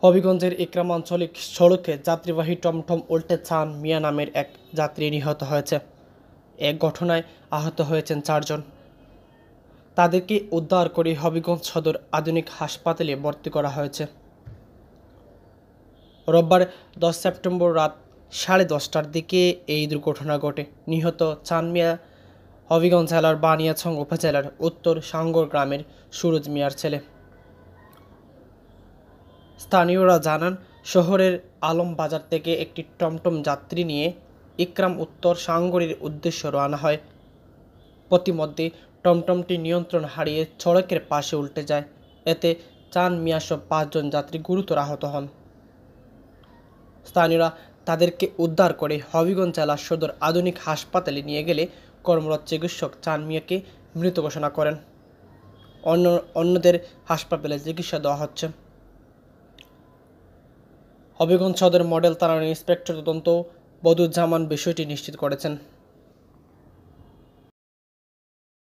হবিগঞ্জের ইকরাম আঞ্চলিক সড়কে যাত্রীবাহী টমটম উল্টে চান মিয়া নামের এক যাত্রী নিহত হয়েছে। এ ঘটনায় আহত হয়েছেন 4 জন। তাদেরকে উদ্ধার করে হবিগঞ্জ সদর আধুনিক হাসপাতালে ভর্তি করা হয়েছে। রোববার 10 সেপ্টেম্বর রাত 10:30টার দিকে এই দুর্ঘটনা ঘটে। নিহত চান মিয়া হবিগঞ্জ জেলার বানিয়াছং উপজেলার উত্তর সাঙ্গর গ্রামের সুরজ মিয়ার ছেলে। স্থানীয়রা জানান, শহরের আলম বাজার থেকে একটি টমটম যাত্রী নিয়ে ইকরাম উত্তর সাঙ্গরের উদ্দেশ্যে রওনা হয়। পথিমধ্যে টমটমটি নিয়ন্ত্রণ হারিয়ে সড়কের পাশে উল্টে যায়। এতে চান মিয়াসহ 5 জন যাত্রী গুরুতর আহত হন। স্থানীয়রা তাদেরকে উদ্ধার করে হবিগঞ্জ জেলা সদর আধুনিক হাসপাতালে নিয়ে গেলে কর্মরত চিকিৎসক চান মিয়াকে মৃত ঘোষণা করেন। অন্যদের হাসপাতালে চিকিৎসা দেওয়া হচ্ছে। হবিগঞ্জ সদর মডেল থানার ইন্সপেক্টর তদন্ত বদুজ্জামান বিষয়টি নিশ্চিত করেছেন।